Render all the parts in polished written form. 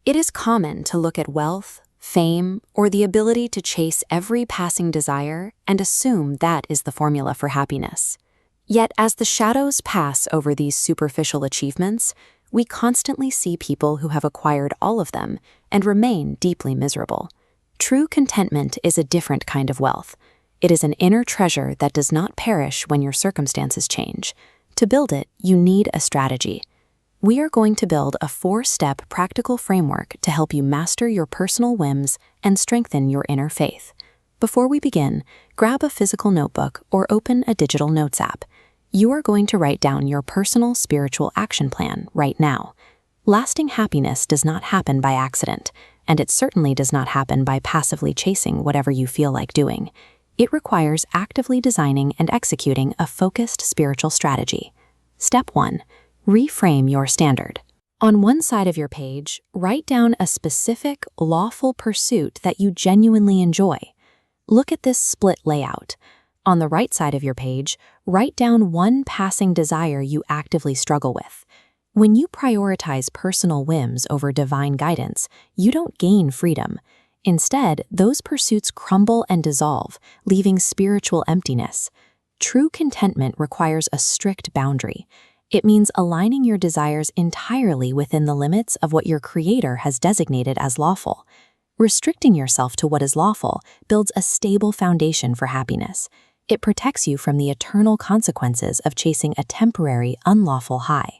It is common to look at wealth, fame, or the ability to chase every passing desire and assume that is the formula for happiness. Yet, as the shadows pass over these superficial achievements, we constantly see people who have acquired all of them and remain deeply miserable. True contentment is a different kind of wealth. It is an inner treasure that does not perish when your circumstances change. To build it, you need a strategy. We are going to build a 4-step practical framework to help you master your personal whims and strengthen your inner faith. Before we begin, grab a physical notebook or open a digital notes app. You are going to write down your personal spiritual action plan right now. Lasting happiness does not happen by accident, and it certainly does not happen by passively chasing whatever you feel like doing. It requires actively designing and executing a focused spiritual strategy. Step 1. Reframe your standard. On one side of your page, write down a specific, lawful pursuit that you genuinely enjoy. Look at this split layout. On the right side of your page, write down one passing desire you actively struggle with. When you prioritize personal whims over divine guidance, you don't gain freedom. Instead, those pursuits crumble and dissolve, leaving spiritual emptiness. True contentment requires a strict boundary. It means aligning your desires entirely within the limits of what your Creator has designated as lawful. Restricting yourself to what is lawful builds a stable foundation for happiness. It protects you from the eternal consequences of chasing a temporary, unlawful high.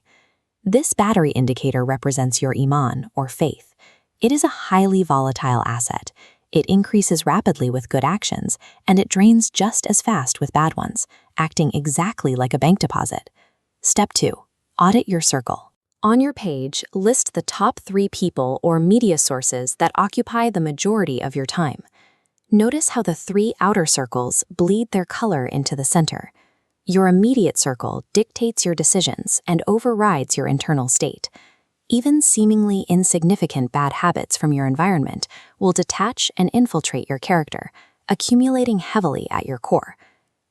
This battery indicator represents your Iman, or faith. It is a highly volatile asset. It increases rapidly with good actions, and it drains just as fast with bad ones, acting exactly like a bank deposit. Step 2. Audit your circle. On your page, list the top 3 people or media sources that occupy the majority of your time. Notice how the 3 outer circles bleed their color into the center. Your immediate circle dictates your decisions and overrides your internal state. Even seemingly insignificant bad habits from your environment will detach and infiltrate your character, accumulating heavily at your core.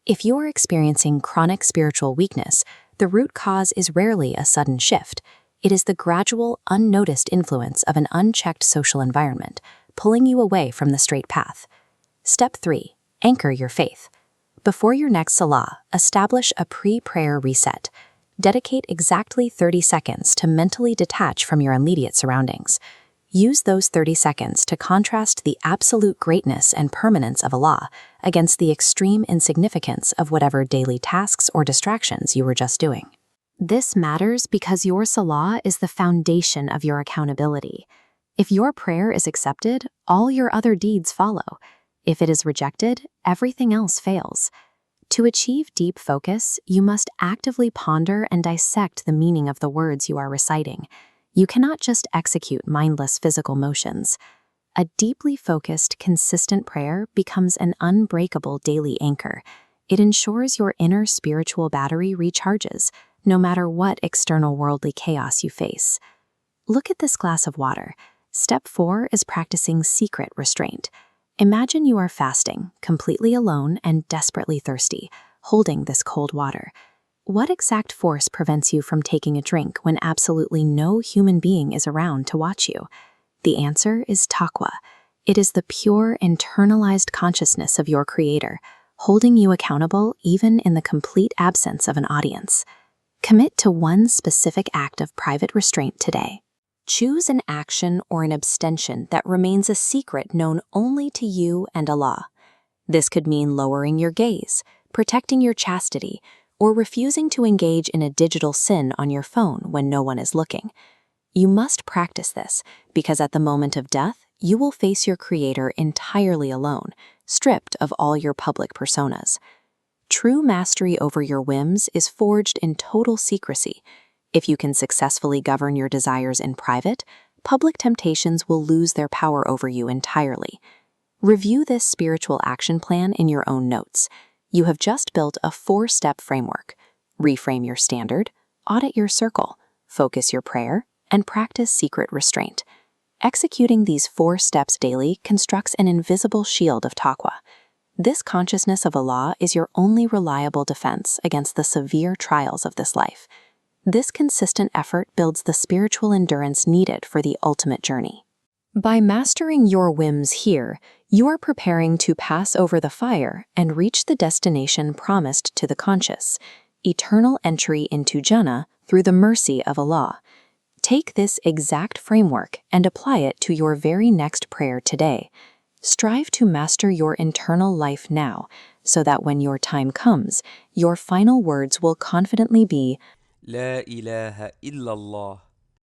If you are experiencing chronic spiritual weakness, the root cause is rarely a sudden shift. It is the gradual, unnoticed influence of an unchecked social environment, pulling you away from the straight path. Step 3. Anchor your faith. Before your next salah, establish a pre-prayer reset. Dedicate exactly 30 seconds to mentally detach from your immediate surroundings. Use those 30 seconds to contrast the absolute greatness and permanence of Allah against the extreme insignificance of whatever daily tasks or distractions you were just doing. This matters because your salah is the foundation of your accountability. If your prayer is accepted, all your other deeds follow. If it is rejected, everything else fails. To achieve deep focus, you must actively ponder and dissect the meaning of the words you are reciting. You cannot just execute mindless physical motions. A deeply focused, consistent prayer becomes an unbreakable daily anchor. It ensures your inner spiritual battery recharges, no matter what external worldly chaos you face. Look at this glass of water. Step 4 is practicing secret restraint. Imagine you are fasting, completely alone and desperately thirsty, holding this cold water. What exact force prevents you from taking a drink when absolutely no human being is around to watch you? The answer is Taqwa. It is the pure, internalized consciousness of your Creator, holding you accountable even in the complete absence of an audience. Commit to one specific act of private restraint today. Choose an action or an abstention that remains a secret known only to you and Allah. This could mean lowering your gaze, protecting your chastity, or refusing to engage in a digital sin on your phone when no one is looking. You must practice this because at the moment of death, you will face your Creator entirely alone, stripped of all your public personas. True mastery over your whims is forged in total secrecy. If you can successfully govern your desires in private, public temptations will lose their power over you entirely. Review this spiritual action plan in your own notes. You have just built a 4-step framework. Reframe your standard, audit your circle, focus your prayer, and practice secret restraint. Executing these 4 steps daily constructs an invisible shield of Taqwa. This consciousness of Allah is your only reliable defense against the severe trials of this life. This consistent effort builds the spiritual endurance needed for the ultimate journey. By mastering your whims here, you are preparing to pass over the fire and reach the destination promised to the conscious, eternal entry into Jannah through the mercy of Allah. Take this exact framework and apply it to your very next prayer today. Strive to master your internal life now, so that when your time comes, your final words will confidently be, لا إله إلا الله